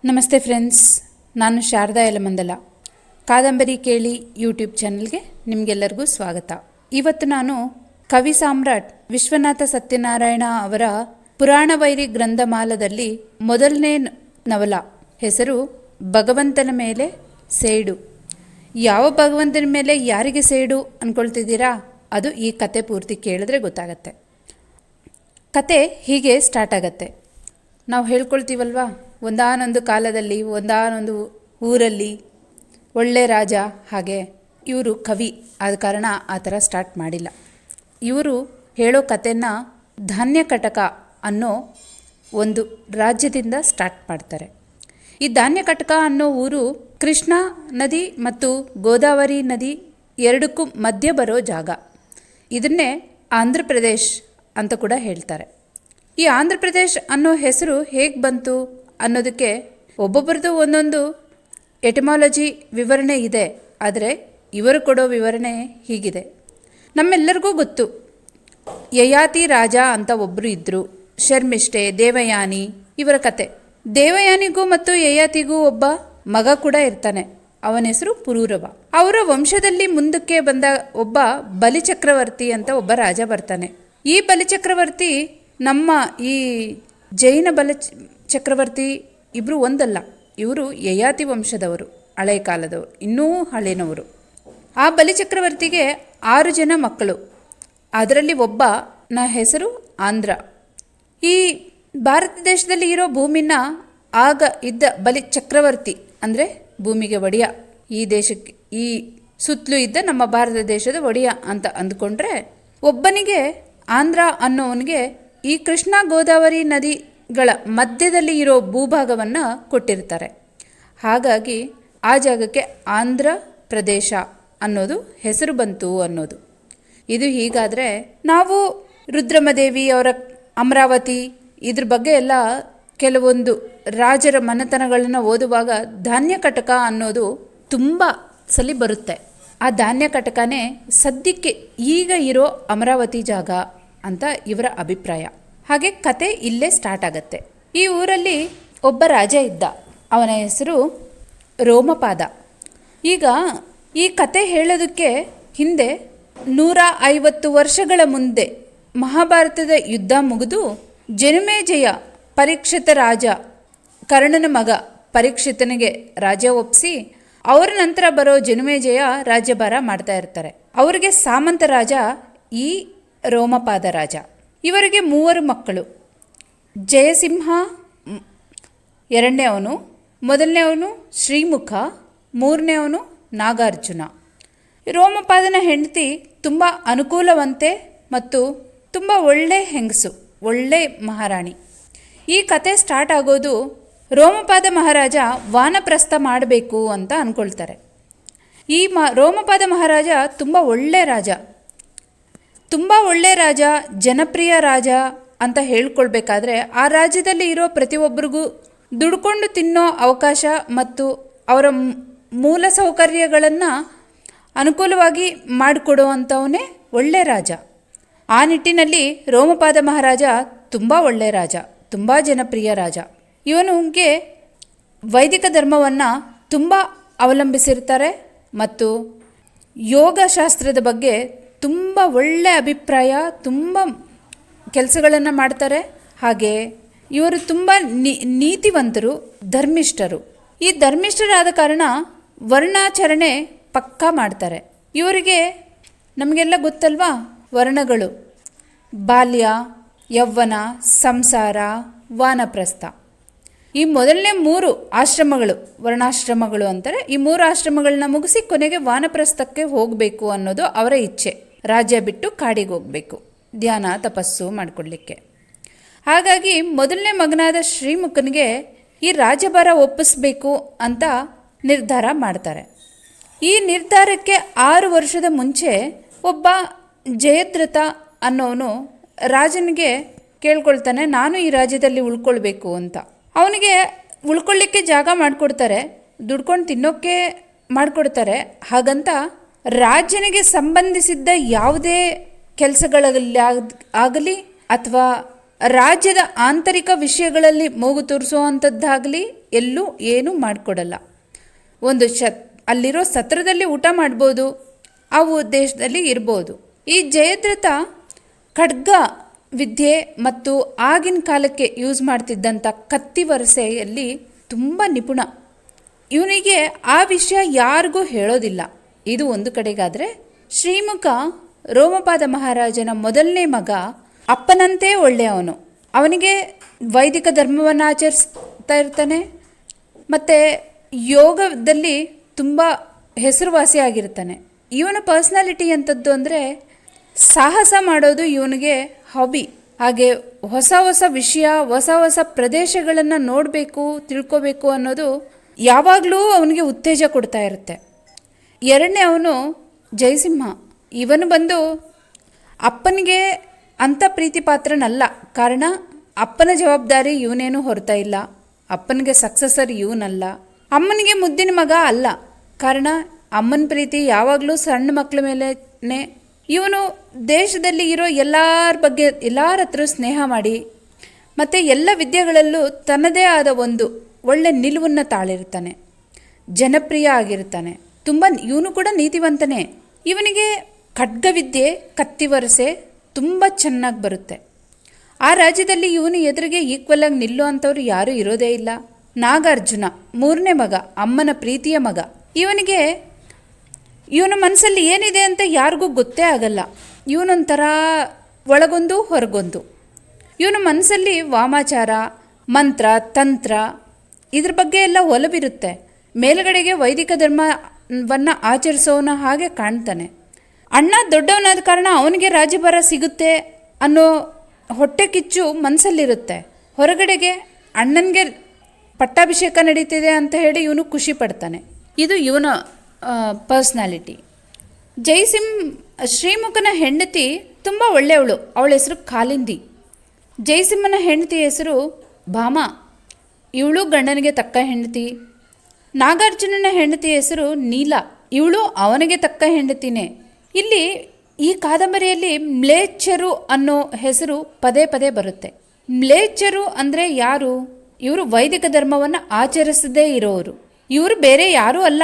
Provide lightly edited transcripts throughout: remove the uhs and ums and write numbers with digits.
ನಮಸ್ತೆ ಫ್ರೆಂಡ್ಸ್, ನಾನು ಶಾರದಾ ಯಲಮಂದಲ. ಕಾದಂಬರಿ ಕೇಳಿ ಯೂಟ್ಯೂಬ್ ಚಾನಲ್ಗೆ ನಿಮಗೆಲ್ಲರಿಗೂ ಸ್ವಾಗತ. ಇವತ್ತು ನಾನು ಕವಿ ಸಾಮ್ರಾಟ್ ವಿಶ್ವನಾಥ ಸತ್ಯನಾರಾಯಣ ಅವರ ಪುರಾಣ ವೈರಿ ಗ್ರಂಥಮಾಲದಲ್ಲಿ ಮೊದಲನೇ ನವಲ, ಹೆಸರು ಭಗವಂತನ ಮೇಲೆ ಸೇಡು. ಯಾವ ಭಗವಂತನ ಮೇಲೆ ಯಾರಿಗೆ ಸೇಡು ಅಂದ್ಕೊಳ್ತಿದ್ದೀರಾ? ಅದು ಈ ಕತೆ ಪೂರ್ತಿ ಕೇಳಿದ್ರೆ ಗೊತ್ತಾಗತ್ತೆ. ಕತೆ ಹೀಗೆ ಸ್ಟಾರ್ಟ್ ಆಗತ್ತೆ. ನಾವು ಹೇಳ್ಕೊಳ್ತೀವಲ್ವಾ, ಒಂದಾನೊಂದು ಕಾಲದಲ್ಲಿ ಒಂದಾನೊಂದು ಊರಲ್ಲಿ ಒಳ್ಳೆ ರಾಜ. ಹಾಗೆ ಇವರು ಕವಿ ಆದ ಕಾರಣ ಆ ಥರ ಸ್ಟಾರ್ಟ್ ಮಾಡಿಲ್ಲ. ಇವರು ಹೇಳೋ ಕಥೆನ ಧಾನ್ಯಕಟಕ ಅನ್ನೋ ಒಂದು ರಾಜ್ಯದಿಂದ ಸ್ಟಾರ್ಟ್ ಮಾಡ್ತಾರೆ. ಈ ಧಾನ್ಯಕಟಕ ಅನ್ನೋ ಊರು ಕೃಷ್ಣಾ ನದಿ ಮತ್ತು ಗೋದಾವರಿ ನದಿ ಎರಡಕ್ಕೂ ಮಧ್ಯ ಬರೋ ಜಾಗ. ಇದನ್ನೇ ಆಂಧ್ರ ಪ್ರದೇಶ್ ಅಂತ ಕೂಡ ಹೇಳ್ತಾರೆ. ಈ ಆಂಧ್ರ ಪ್ರದೇಶ್ ಅನ್ನೋ ಹೆಸರು ಹೇಗೆ ಬಂತು ಅನ್ನೋದಕ್ಕೆ ಒಬ್ಬೊಬ್ಬರದ್ದು ಒಂದೊಂದು ಎಟಿಮಾಲಜಿ ವಿವರಣೆ ಇದೆ. ಆದರೆ ಇವರು ಕೊಡೋ ವಿವರಣೆ ಹೀಗಿದೆ. ನಮ್ಮೆಲ್ಲರಿಗೂ ಗೊತ್ತು, ಯಯಾತಿ ರಾಜ ಅಂತ ಒಬ್ಬರು ಇದ್ದರು. ಶರ್ಮಿಷ್ಠೆ, ದೇವಯಾನಿ ಇವರ ಕತೆ. ದೇವಯಾನಿಗೂ ಮತ್ತು ಯಯಾತಿಗೂ ಒಬ್ಬ ಮಗ ಕೂಡ ಇರ್ತಾನೆ. ಅವನ ಹೆಸರು ಪುರೂರವ. ಅವರ ವಂಶದಲ್ಲಿ ಮುಂದಕ್ಕೆ ಬಂದ ಒಬ್ಬ ಬಲಿಚಕ್ರವರ್ತಿ ಅಂತ ಒಬ್ಬ ರಾಜ ಬರ್ತಾನೆ. ಈ ಬಲಿಚಕ್ರವರ್ತಿ ನಮ್ಮ ಈ ಜೈನ ಚಕ್ರವರ್ತಿ ಇಬ್ಬರು ಒಂದಲ್ಲ, ಇವರು ಯಯಾತಿ ವಂಶದವರು, ಹಳೆಯ ಕಾಲದವರು, ಇನ್ನೂ ಹಳೆಯನವರು. ಆ ಬಲಿಚಕ್ರವರ್ತಿಗೆ 6 ಜನ ಮಕ್ಕಳು. ಅದರಲ್ಲಿ ಒಬ್ಬನ ಹೆಸರು ಆಂಧ್ರ. ಈ ಭಾರತ ದೇಶದಲ್ಲಿ ಇರೋ ಭೂಮಿನ ಆಗ ಇದ್ದ ಬಲಿಚಕ್ರವರ್ತಿ ಅಂದರೆ ಭೂಮಿಗೆ ಒಡೆಯ, ಈ ದೇಶಕ್ಕೆ ಈ ಸುತ್ತಲೂ ಇದ್ದ ನಮ್ಮ ಭಾರತ ದೇಶದ ಒಡೆಯ ಅಂತ ಅಂದ್ಕೊಂಡ್ರೆ, ಒಬ್ಬನಿಗೆ ಆಂಧ್ರ ಅನ್ನೋವನಿಗೆ ಈ ಕೃಷ್ಣಾ ಗೋದಾವರಿ ನದಿಗಳ ಮಧ್ಯದಲ್ಲಿ ಇರೋ ಭೂಭಾಗವನ್ನು ಕೊಟ್ಟಿರ್ತಾರೆ. ಹಾಗಾಗಿ ಆ ಜಾಗಕ್ಕೆ ಆಂಧ್ರ ಪ್ರದೇಶ ಅನ್ನೋದು ಹೆಸರು ಬಂತು ಅನ್ನೋದು. ಇದು ಹೀಗಾದರೆ, ನಾವು ರುದ್ರಮದೇವಿ ಅವರ ಅಮರಾವತಿ ಇದ್ರ ಬಗ್ಗೆ ಎಲ್ಲ ಕೆಲವೊಂದು ರಾಜರ ಮನೆತನಗಳನ್ನು ಓದುವಾಗ ಧಾನ್ಯಕಟಕ ಅನ್ನೋದು ತುಂಬ ಸಲ ಬರುತ್ತೆ. ಆ ಧಾನ್ಯಕಟಕನೇ ಸದ್ಯಕ್ಕೆ ಈಗ ಇರೋ ಅಮರಾವತಿ ಜಾಗ ಅಂತ ಇವರ ಅಭಿಪ್ರಾಯ. ಹಾಗೆ ಕತೆ ಇಲ್ಲೇ ಸ್ಟಾರ್ಟ್ ಆಗತ್ತೆ. ಈ ಊರಲ್ಲಿ ಒಬ್ಬ ರಾಜ ಇದ್ದ. ಅವನ ಹೆಸರು ರೋಮಪಾದ. ಈಗ ಈ ಕತೆ ಹೇಳೋದಕ್ಕೆ ಹಿಂದೆ 150 ವರ್ಷಗಳ ಮುಂದೆ ಮಹಾಭಾರತದ ಯುದ್ಧ ಮುಗಿದು ಜನಮೇಜಯ ಪರೀಕ್ಷಿತ ರಾಜ ಕರ್ಣನ ಮಗ ಪರೀಕ್ಷಿತನಿಗೆ ರಾಜ್ಯ ಒಪ್ಪಿಸಿ, ಅವರ ನಂತರ ಬರೋ ಜನಮೇಜಯ ರಾಜ್ಯಭಾರ ಮಾಡ್ತಾ ಇರ್ತಾರೆ. ಅವರಿಗೆ ಸಾಮಂತ ರಾಜ ಈ ರೋಮಪಾದ ರಾಜ. ಇವರಿಗೆ 3 ಮಕ್ಕಳು. ಜಯಸಿಂಹ ಎರಡನೇವನು, ಮೊದಲನೇವನು ಶ್ರೀಮುಖ, ಮೂರನೇವನು ನಾಗಾರ್ಜುನ. ರೋಮಪಾದನ ಹೆಂಡತಿ ತುಂಬ ಅನುಕೂಲವಂತೆ ಮತ್ತು ತುಂಬ ಒಳ್ಳೆ ಹೆಂಗಸು, ಒಳ್ಳೆ ಮಹಾರಾಣಿ. ಈ ಕತೆ ಸ್ಟಾರ್ಟ್ ಆಗೋದು ರೋಮಪಾದ ಮಹಾರಾಜ ವಾನಪ್ರಸ್ಥ ಮಾಡಬೇಕು ಅಂತ ಅಂದ್ಕೊಳ್ತಾರೆ. ಈ ರೋಮಪಾದ ಮಹಾರಾಜ ತುಂಬ ಒಳ್ಳೆ ರಾಜ, ಜನಪ್ರಿಯ ರಾಜ ಅಂತ ಹೇಳ್ಕೊಳ್ಬೇಕಾದ್ರೆ ಆ ರಾಜ್ಯದಲ್ಲಿ ಇರೋ ಪ್ರತಿಯೊಬ್ಬರಿಗೂ ದುಡ್ಕೊಂಡು ತಿನ್ನೋ ಅವಕಾಶ ಮತ್ತು ಅವರ ಮೂಲ ಸೌಕರ್ಯಗಳನ್ನು ಅನುಕೂಲವಾಗಿ ಮಾಡಿಕೊಡುವಂಥವನೇ ಒಳ್ಳೆ ರಾಜ. ಆ ನಿಟ್ಟಿನಲ್ಲಿ ರೋಮಪಾದ ಮಹಾರಾಜ ತುಂಬ ಒಳ್ಳೆ ರಾಜ, ತುಂಬ ಜನಪ್ರಿಯ ರಾಜ. ಇವನಿಗೆ ವೈದಿಕ ಧರ್ಮವನ್ನು ತುಂಬ ಅವಲಂಬಿಸಿರ್ತಾರೆ ಮತ್ತು ಯೋಗಶಾಸ್ತ್ರದ ಬಗ್ಗೆ ತುಂಬ ಒಳ್ಳೆ ಅಭಿಪ್ರಾಯ, ತುಂಬ ಕೆಲಸಗಳನ್ನು ಮಾಡ್ತಾರೆ. ಹಾಗೆ ಇವರು ತುಂಬ ನೀತಿವಂತರು, ಧರ್ಮಿಷ್ಠರು. ಈ ಧರ್ಮಿಷ್ಠರಾದ ಕಾರಣ ವರ್ಣಾಚರಣೆ ಪಕ್ಕಾ ಮಾಡ್ತಾರೆ. ಇವರಿಗೆ ನಮಗೆಲ್ಲ ಗೊತ್ತಲ್ವಾ ವರ್ಣಗಳು: ಬಾಲ್ಯ, ಯೌವನ, ಸಂಸಾರ, ವಾನಪ್ರಸ್ಥ. ಈ ಮೊದಲನೇ 3 ಆಶ್ರಮಗಳು, ವರ್ಣಾಶ್ರಮಗಳು ಅಂತಾರೆ. ಈ 3 ಆಶ್ರಮಗಳನ್ನ ಮುಗಿಸಿ ಕೊನೆಗೆ ವಾನಪ್ರಸ್ಥಕ್ಕೆ ಹೋಗಬೇಕು ಅನ್ನೋದು ಅವರ ಇಚ್ಛೆ. ರಾಜ್ಯ ಬಿಟ್ಟು ಕಾಡಿಗೆ ಹೋಗಬೇಕು, ಧ್ಯಾನ ತಪಸ್ಸು ಮಾಡಿಕೊಡ್ಲಿಕ್ಕೆ. ಹಾಗಾಗಿ ಮೊದಲನೇ ಮಗನಾದ ಶ್ರೀಮುಖನಿಗೆ ಈ ರಾಜ್ಯಭಾರ ಒಪ್ಪಿಸ್ಬೇಕು ಅಂತ ನಿರ್ಧಾರ ಮಾಡ್ತಾರೆ. ಈ ನಿರ್ಧಾರಕ್ಕೆ 6 ವರ್ಷದ ಮುಂಚೆ ಒಬ್ಬ ಜಯದ್ರಥ ಅನ್ನೋನು ರಾಜನಿಗೆ ಕೇಳ್ಕೊಳ್ತಾನೆ, ನಾನು ಈ ರಾಜ್ಯದಲ್ಲಿ ಉಳ್ಕೊಳ್ಬೇಕು ಅಂತ. ಅವನಿಗೆ ಉಳ್ಕೊಳ್ಳಿಕ್ಕೆ ಜಾಗ ಮಾಡಿಕೊಡ್ತಾರೆ, ದುಡ್ಕೊಂಡು ತಿನ್ನೋಕ್ಕೆ ಮಾಡಿಕೊಡ್ತಾರೆ. ಹಾಗಂತ ರಾಜನಿಗೆ ಸಂಬಂಧಿಸಿದ್ದ ಯಾವುದೇ ಕೆಲಸಗಳಲ್ಲಿ ಆಗಲಿ ಅಥವಾ ರಾಜ್ಯದ ಆಂತರಿಕ ವಿಷಯಗಳಲ್ಲಿ ಮೂಗು ತೂರಿಸುವಂಥದ್ದಾಗಲಿ ಎಲ್ಲೂ ಏನೂ ಮಾಡಿಕೊಡಲ್ಲ. ಒಂದು ಅಲ್ಲಿರೋ ಸತ್ರದಲ್ಲಿ ಊಟ ಮಾಡ್ಬೋದು, ಆ ಉದ್ದೇಶದಲ್ಲಿ ಇರ್ಬೋದು. ಈ ಜಯದ್ರಥ ಖಡ್ಗ ವಿದ್ಯೆ ಮತ್ತು ಆಗಿನ ಕಾಲಕ್ಕೆ ಯೂಸ್ ಮಾಡ್ತಿದ್ದಂಥ ಕತ್ತಿ ವರಸೆಯಲ್ಲಿ ತುಂಬ ನಿಪುಣ. ಇವನಿಗೆ ಆ ವಿಷಯ ಯಾರಿಗೂ ಹೇಳೋದಿಲ್ಲ. ಇದು ಒಂದು ಕಡೆಗಾದರೆ, ಶ್ರೀಮುಖ ರೋಮಪಾದ ಮಹಾರಾಜನ ಮೊದಲನೇ ಮಗ. ಅಪ್ಪನಂತೆ ಒಳ್ಳೆಯವನು. ಅವನಿಗೆ ವೈದಿಕ ಧರ್ಮವನ್ನು ಆಚರಿಸ್ತಾ ಇರ್ತಾನೆ ಮತ್ತು ಯೋಗದಲ್ಲಿ ತುಂಬ ಹೆಸರುವಾಸಿಯಾಗಿರ್ತಾನೆ. ಇವನ ಪರ್ಸ್ನಾಲಿಟಿ ಎಂಥದ್ದು ಅಂದರೆ, ಸಾಹಸ ಮಾಡೋದು ಇವನಿಗೆ ಹಾಬಿ. ಹಾಗೆ ಹೊಸ ಹೊಸ ವಿಷಯ, ಹೊಸ ಹೊಸ ಪ್ರದೇಶಗಳನ್ನು ನೋಡಬೇಕು, ತಿಳ್ಕೋಬೇಕು ಅನ್ನೋದು ಯಾವಾಗಲೂ ಅವನಿಗೆ ಉತ್ತೇಜ ಕೊಡ್ತಾ ಇರುತ್ತೆ. ಎರಡನೇ ಅವನು ಜಯಸಿಂಹ. ಇವನು ಬಂದು ಅಪ್ಪನಿಗೆ ಅಂಥ ಪ್ರೀತಿ ಪಾತ್ರನಲ್ಲ. ಕಾರಣ ಅಪ್ಪನ ಜವಾಬ್ದಾರಿ ಇವನೇನು ಹೊರ್ತಾ ಇಲ್ಲ, ಅಪ್ಪನಿಗೆ ಸಕ್ಸಸರ್ ಇವನಲ್ಲ. ಅಮ್ಮನಿಗೆ ಮುದ್ದಿನ ಮಗ ಅಲ್ಲ. ಕಾರಣ ಅಮ್ಮನ ಪ್ರೀತಿ ಯಾವಾಗಲೂ ಸಣ್ಣ ಮಕ್ಕಳ ಮೇಲೇ. ಇವನು ದೇಶದಲ್ಲಿ ಇರೋ ಎಲ್ಲರ ಹತ್ರ ಸ್ನೇಹ ಮಾಡಿ ಮತ್ತು ಎಲ್ಲ ವಿದ್ಯೆಗಳಲ್ಲೂ ತನ್ನದೇ ಆದ ಒಂದು ಒಳ್ಳೆ ನಿಲುವನ್ನು ತಾಳಿರ್ತಾನೆ. ಜನಪ್ರಿಯ ಆಗಿರ್ತಾನೆ. ಇವನು ಕೂಡ ನೀತಿವಂತನೇ. ಇವನಿಗೆ ಖಡ್ಗವಿದ್ಯೆ, ಕತ್ತಿವರಸೆ ತುಂಬ ಚೆನ್ನಾಗಿ ಬರುತ್ತೆ. ಆ ರಾಜ್ಯದಲ್ಲಿ ಇವನು ಎದುರಿಗೆ ಈಕ್ವಲ್ ಆಗಿ ನಿಲ್ಲೋ ಅಂಥವ್ರು ಯಾರೂ ಇರೋದೇ ಇಲ್ಲ. ನಾಗಾರ್ಜುನ ಮೂರನೇ ಮಗ, ಅಮ್ಮನ ಪ್ರೀತಿಯ ಮಗ. ಇವನ ಮನಸ್ಸಲ್ಲಿ ಏನಿದೆ ಅಂತ ಯಾರಿಗೂ ಗೊತ್ತೇ ಆಗಲ್ಲ. ಇವನೊಂಥರ ಒಳಗೊಂದು ಹೊರಗೊಂದು. ಇವನ ಮನಸ್ಸಲ್ಲಿ ವಾಮಾಚಾರ, ಮಂತ್ರ, ತಂತ್ರ ಇದ್ರ ಬಗ್ಗೆ ಎಲ್ಲ ಒಲವಿರುತ್ತೆ. ಮೇಲುಗಡೆಗೆ ವೈದಿಕ ಧರ್ಮವನ್ನು ಆಚರಿಸೋನ ಹಾಗೆ ಕಾಣ್ತಾನೆ. ಅಣ್ಣ ದೊಡ್ಡವನಾದ ಕಾರಣ ಅವನಿಗೆ ರಾಜ್ಯಭಾರ ಸಿಗುತ್ತೆ ಅನ್ನೋ ಹೊಟ್ಟೆ ಕಿಚ್ಚು ಮನಸ್ಸಲ್ಲಿರುತ್ತೆ. ಹೊರಗಡೆಗೆ ಅಣ್ಣನಿಗೆ ಪಟ್ಟಾಭಿಷೇಕ ನಡೀತಿದೆ ಅಂತ ಹೇಳಿ ಇವನು ಖುಷಿ ಪಡ್ತಾನೆ. ಇದು ಇವನ ಪರ್ಸ್ನಾಲಿಟಿ. ಶ್ರೀಮುಖನ ಹೆಂಡತಿ ತುಂಬ ಒಳ್ಳೆಯವಳು. ಅವಳ ಹೆಸರು ಕಾಲಿಂದಿ. ಜಯಸಿಂಹನ ಹೆಂಡತಿ ಹೆಸರು ಭಾಮ. ಇವಳು ಗಂಡನಿಗೆ ತಕ್ಕ ಹೆಂಡತಿ. ನಾಗಾರ್ಜುನನ ಹೆಂಡತಿ ಹೆಸರು ನೀಲ. ಇವಳು ಅವನಿಗೆ ತಕ್ಕ ಹೆಂಡತಿನೇ. ಇಲ್ಲಿ ಈ ಕಾದಂಬರಿಯಲ್ಲಿ ಮ್ಲೇಚ್ಛರು ಅನ್ನೋ ಹೆಸರು ಪದೇ ಪದೇ ಬರುತ್ತೆ. ಮ್ಲೇಚ್ಛರು ಅಂದರೆ ಯಾರು? ಇವರು ವೈದಿಕ ಧರ್ಮವನ್ನು ಆಚರಿಸದೇ ಇರೋರು. ಇವರು ಬೇರೆ ಯಾರೂ ಅಲ್ಲ.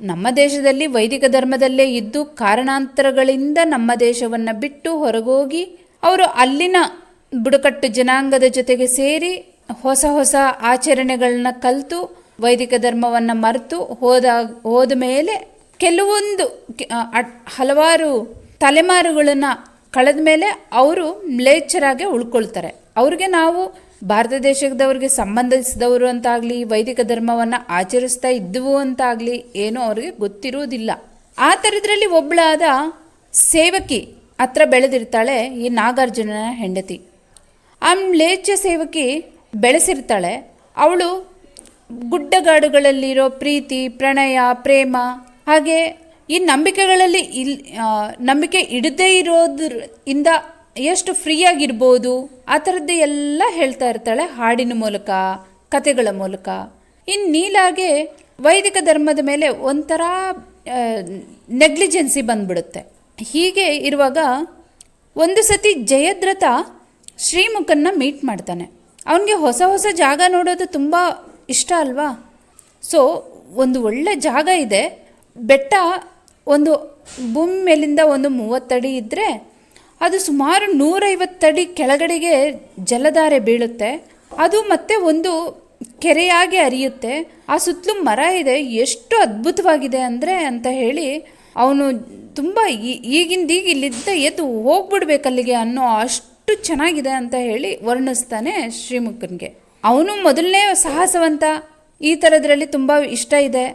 ನಮ್ಮ ದೇಶದಲ್ಲಿ ವೈದಿಕ ಧರ್ಮದಲ್ಲೇ ಇದ್ದು ಕಾರಣಾಂತರಗಳಿಂದ ನಮ್ಮ ದೇಶವನ್ನು ಬಿಟ್ಟು ಹೊರಗೋಗಿ ಅವರು ಅಲ್ಲಿನ ಬುಡಕಟ್ಟು ಜನಾಂಗದ ಜೊತೆಗೆ ಸೇರಿ ಹೊಸ ಹೊಸ ಆಚರಣೆಗಳನ್ನ ಕಲಿತು ವೈದಿಕ ಧರ್ಮವನ್ನು ಮರೆತು ಹೋದ ಮೇಲೆ ಕೆಲವೊಂದು ಹಲವಾರು ತಲೆಮಾರುಗಳನ್ನು ಕಳೆದ ಮೇಲೆ ಅವರು ಮ್ಲೇಚ್ಛರಾಗೆ ಉಳ್ಕೊಳ್ತಾರೆ. ಅವ್ರಿಗೆ ನಾವು ಭಾರತ ದೇಶದವ್ರಿಗೆ ಸಂಬಂಧಿಸಿದವರು ಅಂತಾಗಲಿ, ವೈದಿಕ ಧರ್ಮವನ್ನು ಆಚರಿಸ್ತಾ ಇದ್ದವು ಅಂತಾಗಲಿ ಏನೋ ಅವ್ರಿಗೆ ಗೊತ್ತಿರುವುದಿಲ್ಲ. ಆ ಥರದ್ರಲ್ಲಿ ಒಬ್ಬಳಾದ ಸೇವಕಿ ಹತ್ರ ಬೆಳೆದಿರ್ತಾಳೆ ಈ ನಾಗಾರ್ಜುನನ ಹೆಂಡತಿ. ಆ ಮ್ಲೇಚ್ಛ ಸೇವಕಿ ಬೆಳೆಸಿರ್ತಾಳೆ. ಅವಳು ಗುಡ್ಡಗಾಡುಗಳಲ್ಲಿರೋ ಪ್ರೀತಿ, ಪ್ರಣಯ, ಪ್ರೇಮ ಹಾಗೆ ಈ ನಂಬಿಕೆಗಳಲ್ಲಿ ನಂಬಿಕೆ ಇಡದೇ ಇರೋದ್ರಿಂದ ಎಷ್ಟು ಫ್ರೀಯಾಗಿರ್ಬೋದು ಆ ಥರದ್ದು ಎಲ್ಲ ಹೇಳ್ತಾ ಇರ್ತಾಳೆ ಹಾಡಿನ ಮೂಲಕ, ಕತೆಗಳ ಮೂಲಕ. ಇನ್ನು ನೀಲಾಗೆ ವೈದಿಕ ಧರ್ಮದ ಮೇಲೆ ಒಂಥರ ನೆಗ್ಲಿಜೆನ್ಸಿ ಬಂದ್ಬಿಡುತ್ತೆ. ಹೀಗೆ ಇರುವಾಗ ಒಂದು ಸತಿ ಜಯದ್ರಥ ಶ್ರೀಮುಖನ್ನ ಮೀಟ್ ಮಾಡ್ತಾನೆ. ಅವನಿಗೆ ಹೊಸ ಹೊಸ ಜಾಗ ನೋಡೋದು ತುಂಬ ಇಷ್ಟ ಅಲ್ವಾ. ಸೊ ಒಂದು ಒಳ್ಳೆ ಜಾಗ ಇದೆ. ಬೆಟ್ಟ ಒಂದು ಭೂಮಿ ಮೇಲಿಂದ ಒಂದು 30 ಅಡಿ ಇದ್ದರೆ ಅದು ಸುಮಾರು 150 ಅಡಿ ಕೆಳಗಡೆಗೆ ಜಲಧಾರೆ ಬೀಳುತ್ತೆ. ಅದು ಮತ್ತೆ ಒಂದು ಕೆರೆಯಾಗಿ ಹರಿಯುತ್ತೆ. ಆ ಸುತ್ತಲೂ ಮರ ಇದೆ. ಎಷ್ಟು ಅದ್ಭುತವಾಗಿದೆ ಅಂದರೆ ಅಂತ ಹೇಳಿ ಅವನು ತುಂಬ ಈಗಿಂದೀಗ ಇಲ್ಲಿದ್ದ ಎದ್ದು ಹೋಗ್ಬಿಡ್ಬೇಕಲ್ಲಿಗೆ ಅನ್ನೋ ಅಷ್ಟು ಚೆನ್ನಾಗಿದೆ ಅಂತ ಹೇಳಿ ವರ್ಣಿಸ್ತಾನೆ ಶ್ರೀಮುಖನಿಗೆ. ಅವನು ಮೊದಲನೇ ಸಾಹಸವಂತ. ಈ ಥರದ್ರಲ್ಲಿ ತುಂಬ ಇಷ್ಟ ಇದೆ.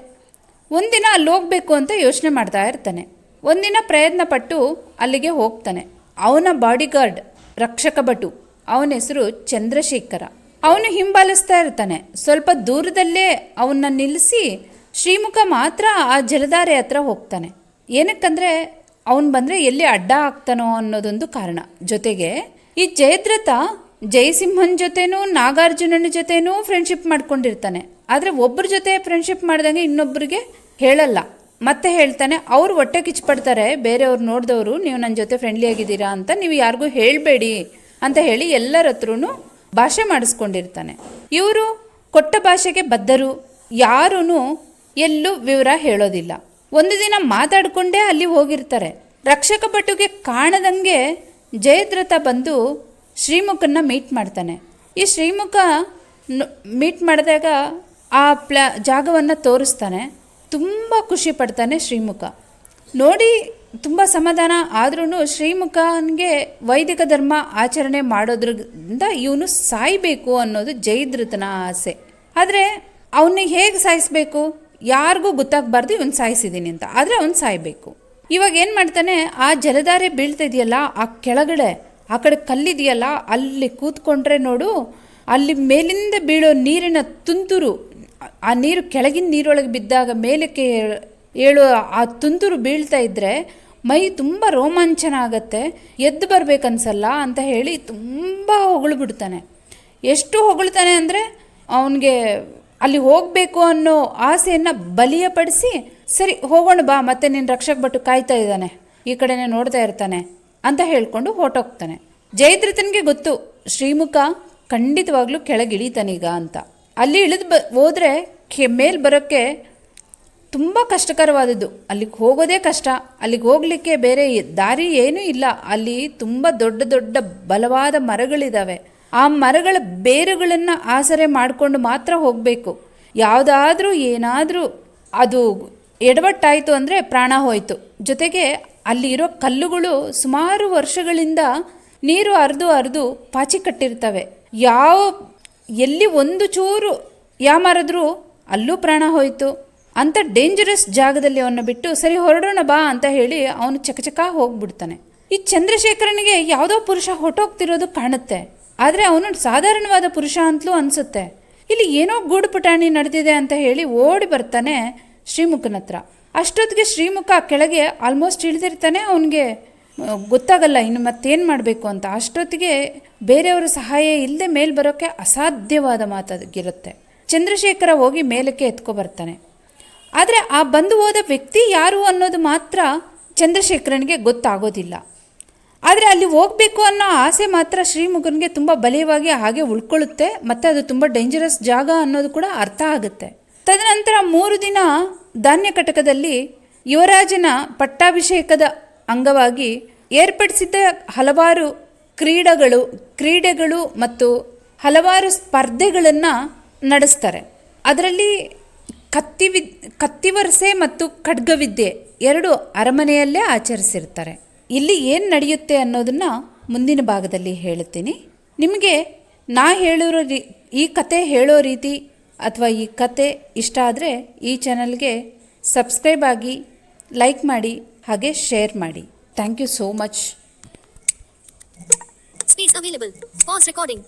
ಒಂದಿನ ಅಲ್ಲಿ ಹೋಗಬೇಕು ಅಂತ ಯೋಚನೆ ಮಾಡ್ತಾ ಇರ್ತಾನೆ. ಒಂದಿನ ಪ್ರಯತ್ನ ಪಟ್ಟು ಅಲ್ಲಿಗೆ ಹೋಗ್ತಾನೆ. ಅವನ ಬಾಡಿಗಾರ್ಡ್, ರಕ್ಷಕ ಭಟು, ಅವನ ಹೆಸರು ಚಂದ್ರಶೇಖರ. ಅವನು ಹಿಂಬಾಲಿಸ್ತಾ ಇರ್ತಾನೆ. ಸ್ವಲ್ಪ ದೂರದಲ್ಲೇ ಅವನ್ನ ನಿಲ್ಲಿಸಿ ಶ್ರೀಮುಖ ಮಾತ್ರ ಆ ಜಲಧಾರೆ ಹತ್ರ ಹೋಗ್ತಾನೆ. ಏನಕ್ಕಂದರೆ ಅವನು ಬಂದರೆ ಎಲ್ಲಿ ಅಡ್ಡ ಆಗ್ತಾನೋ ಅನ್ನೋದೊಂದು ಕಾರಣ. ಜೊತೆಗೆ ಈ ಜಯದ್ರಥ ಜಯಸಿಂಹನ ಜೊತೆನೂ ನಾಗಾರ್ಜುನನ ಜೊತೆನೂ ಫ್ರೆಂಡ್ಶಿಪ್ ಮಾಡ್ಕೊಂಡಿರ್ತಾನೆ. ಆದರೆ ಒಬ್ಬರ ಜೊತೆ ಫ್ರೆಂಡ್ಶಿಪ್ ಮಾಡ್ದಂಗೆ ಇನ್ನೊಬ್ಬರಿಗೆ ಹೇಳಲ್ಲ. ಮತ್ತೆ ಹೇಳ್ತಾನೆ, ಅವ್ರು ಹೊಟ್ಟೆ ಕಿಚ್ಚಪಡ್ತಾರೆ ಬೇರೆಯವ್ರು ನೋಡಿದವರು, ನೀವು ನನ್ನ ಜೊತೆ ಫ್ರೆಂಡ್ಲಿ ಆಗಿದ್ದೀರಾ ಅಂತ ನೀವು ಯಾರಿಗೂ ಹೇಳಬೇಡಿ ಅಂತ ಹೇಳಿ ಎಲ್ಲರ ಹತ್ರನೂ ಭಾಷೆ ಮಾಡಿಸ್ಕೊಂಡಿರ್ತಾನೆ. ಇವರು ಕೊಟ್ಟ ಭಾಷೆಗೆ ಬದ್ಧರು, ಯಾರೂ ಎಲ್ಲೂ ವಿವರ ಹೇಳೋದಿಲ್ಲ. ಒಂದು ದಿನ ಮಾತಾಡಿಕೊಂಡೇ ಅಲ್ಲಿ ಹೋಗಿರ್ತಾರೆ. ರಕ್ಷಕ ಭಟುಗೆ ಕಾಣದಂಗೆ ಜಯದ್ರಥ ಬಂದು ಶ್ರೀಮುಖನ ಮೀಟ್ ಮಾಡ್ತಾನೆ. ಈ ಶ್ರೀಮುಖ ಮೀಟ್ ಮಾಡಿದಾಗ ಆ ಜಾಗವನ್ನು ತೋರಿಸ್ತಾನೆ. ತುಂಬ ಖುಷಿ ಪಡ್ತಾನೆ ಶ್ರೀಮುಖ. ನೋಡಿ ತುಂಬ ಸಮಾಧಾನ ಆದ್ರೂ ಶ್ರೀಮುಖನಿಗೆ ವೈದಿಕ ಧರ್ಮ ಆಚರಣೆ ಮಾಡೋದ್ರಿಂದ ಇವನು ಸಾಯಬೇಕು ಅನ್ನೋದು ಜಯದ್ರಥನ ಆಸೆ. ಆದರೆ ಅವನಿಗೆ ಹೇಗೆ ಸಾಯಿಸಬೇಕು, ಯಾರಿಗೂ ಗೊತ್ತಾಗಬಾರ್ದು ಇವನು ಸಾಯಿಸಿದ್ದೀನಿ ಅಂತ. ಆದರೆ ಅವನು ಸಾಯಬೇಕು. ಇವಾಗ ಏನು ಮಾಡ್ತಾನೆ, ಆ ಜಲಧಾರೆ ಬೀಳ್ತಾ ಇದೆಯಲ್ಲ ಆ ಕೆಳಗಡೆ, ಆ ಕಡೆ ಕಲ್ಲಿದೆಯಲ್ಲ ಅಲ್ಲಿ ಕೂತ್ಕೊಂಡ್ರೆ ನೋಡು, ಅಲ್ಲಿ ಮೇಲಿಂದ ಬೀಳೋ ನೀರಿನ ತುಂತುರು, ಆ ನೀರು ಕೆಳಗಿನ ನೀರೊಳಗೆ ಬಿದ್ದಾಗ ಮೇಲಕ್ಕೆ ಏಳೋ ಆ ತುಂತುರು ಬೀಳ್ತಾ ಇದ್ದರೆ ಮೈ ತುಂಬ ರೋಮಾಂಚನ ಆಗುತ್ತೆ, ಎದ್ದು ಬರಬೇಕನ್ಸಲ್ಲ ಅಂತ ಹೇಳಿ ತುಂಬ ಹೊಗಳ್ಬಿಡ್ತಾನೆ. ಎಷ್ಟು ಹೊಗಳ್ತಾನೆ ಅಂದರೆ ಅವನಿಗೆ ಅಲ್ಲಿ ಹೋಗಬೇಕು ಅನ್ನೋ ಆಸೆಯನ್ನು ಬಲಿಯಪಡಿಸಿ, ಸರಿ ಹೋಗೋಣ ಬಾ, ಮತ್ತೆ ನಿನ್ನ ರಕ್ಷಕ ಭಟ್ಟು ಕಾಯ್ತಾ ಇದ್ದಾನೆ, ಈ ಕಡೆನೇ ನೋಡ್ತಾ ಇರ್ತಾನೆ ಅಂತ ಹೇಳ್ಕೊಂಡು ಹೊರಟೋಗ್ತಾನೆ. ಜಯದ್ರಥನಿಗೆ ಗೊತ್ತು ಶ್ರೀಮುಖ ಖಂಡಿತವಾಗ್ಲೂ ಕೆಳಗಿಳಿತಾನೀಗ ಅಂತ. ಅಲ್ಲಿ ಇಳಿದು ಹೋದರೆ ಮೇಲೆ ಬರೋಕ್ಕೆ ತುಂಬ ಕಷ್ಟಕರವಾದದ್ದು. ಅಲ್ಲಿಗೆ ಹೋಗೋದೇ ಕಷ್ಟ. ಅಲ್ಲಿಗೆ ಹೋಗಲಿಕ್ಕೆ ಬೇರೆ ದಾರಿ ಏನೂ ಇಲ್ಲ. ಅಲ್ಲಿ ತುಂಬ ದೊಡ್ಡ ದೊಡ್ಡ ಬಲವಾದ ಮರಗಳಿದ್ದಾವೆ. ಆ ಮರಗಳ ಬೇರುಗಳನ್ನು ಆಸರೆ ಮಾಡಿಕೊಂಡು ಮಾತ್ರ ಹೋಗಬೇಕು. ಯಾವುದಾದ್ರೂ ಏನಾದರೂ ಅದು ಎಡವಟ್ಟಾಯಿತು ಅಂದರೆ ಪ್ರಾಣ ಹೋಯಿತು. ಜೊತೆಗೆ ಅಲ್ಲಿ ಇರೋ ಕಲ್ಲುಗಳು ಸುಮಾರು ವರ್ಷಗಳಿಂದ ನೀರು ಹರಿದು ಪಾಚಿ ಕಟ್ಟಿರ್ತವೆ. ಎಲ್ಲಿ ಒಂದು ಚೂರು ಯಾಮಾರಿದ್ರೂ ಅಲ್ಲೂ ಪ್ರಾಣ ಹೋಯಿತು. ಅಂಥ ಡೇಂಜರಸ್ ಜಾಗದಲ್ಲಿ ಅವನ್ನ ಬಿಟ್ಟು ಸರಿ ಹೊರಡೋಣ ಬಾ ಅಂತ ಹೇಳಿ ಅವನು ಚಕಚಕ ಹೋಗ್ಬಿಡ್ತಾನೆ. ಈ ಚಂದ್ರಶೇಖರನಿಗೆ ಯಾವುದೋ ಪುರುಷ ಹೊಟ್ಟೋಗ್ತಿರೋದು ಕಾಣುತ್ತೆ. ಆದರೆ ಅವನು ಸಾಧಾರಣವಾದ ಪುರುಷ ಅಂತಲೂ ಅನಿಸುತ್ತೆ. ಇಲ್ಲಿ ಏನೋ ಗೂಡು ಪುಟಾಣಿ ನಡೆದಿದೆ ಅಂತ ಹೇಳಿ ಓಡಿ ಬರ್ತಾನೆ ಶ್ರೀಮುಖನ ಹತ್ರ. ಅಷ್ಟೊತ್ತಿಗೆ ಶ್ರೀಮುಖ ಕೆಳಗೆ ಆಲ್ಮೋಸ್ಟ್ ಇಳಿದಿರ್ತಾನೆ. ಅವನಿಗೆ ಗೊತ್ತಾಗಲ್ಲ ಇನ್ನು ಮತ್ತೇನು ಮಾಡಬೇಕು ಅಂತ. ಅಷ್ಟೊತ್ತಿಗೆ ಬೇರೆಯವರ ಸಹಾಯ ಇಲ್ಲದೆ ಮೇಲೆ ಬರೋಕ್ಕೆ ಅಸಾಧ್ಯವಾದ ಮಾತಾಗಿರುತ್ತೆ. ಚಂದ್ರಶೇಖರ ಹೋಗಿ ಮೇಲಕ್ಕೆ ಎತ್ಕೊಬರ್ತಾನೆ. ಆದರೆ ಆ ಬಂದು ಹೋದ ವ್ಯಕ್ತಿ ಯಾರು ಅನ್ನೋದು ಮಾತ್ರ ಚಂದ್ರಶೇಖರನಿಗೆ ಗೊತ್ತಾಗೋದಿಲ್ಲ. ಆದರೆ ಅಲ್ಲಿ ಹೋಗಬೇಕು ಅನ್ನೋ ಆಸೆ ಮಾತ್ರ ಶ್ರೀಮುಖನಿಗೆ ತುಂಬ ಬಲಿಯವಾಗಿ ಹಾಗೆ ಉಳ್ಕೊಳ್ಳುತ್ತೆ. ಮತ್ತು ಅದು ತುಂಬ ಡೇಂಜರಸ್ ಜಾಗ ಅನ್ನೋದು ಕೂಡ ಅರ್ಥ ಆಗುತ್ತೆ. ತದನಂತರ 3 ದಿನ ಧಾನ್ಯ ಕಟಕದಲ್ಲಿ ಯುವರಾಜನ ಪಟ್ಟಾಭಿಷೇಕದ ಅಂಗವಾಗಿ ಏರ್ಪಡಿಸಿದ್ದ ಹಲವಾರು ಕ್ರೀಡೆಗಳು ಮತ್ತು ಹಲವಾರು ಸ್ಪರ್ಧೆಗಳನ್ನು ನಡೆಸ್ತಾರೆ. ಅದರಲ್ಲಿ ಕತ್ತಿವರಸೆ ಮತ್ತು ಖಡ್ಗವಿದ್ಯೆ 2 ಅರಮನೆಯಲ್ಲೇ ಆಚರಿಸಿರ್ತಾರೆ. ಇಲ್ಲಿ ಏನು ನಡೆಯುತ್ತೆ ಅನ್ನೋದನ್ನು ಮುಂದಿನ ಭಾಗದಲ್ಲಿ ಹೇಳುತ್ತೀನಿ. ನಿಮಗೆ ಈ ಕತೆ ಹೇಳೋ ರೀತಿ ಅಥವಾ ಈ ಕತೆ ಇಷ್ಟ ಆದರೆ ಈ ಚಾನಲ್ಗೆ ಸಬ್ಸ್ಕ್ರೈಬ್ ಆಗಿ, ಲೈಕ್ ಮಾಡಿ, ಹಾಗೆ ಶೇರ್ ಮಾಡಿ. Thank you so much. Space available. Pause recording.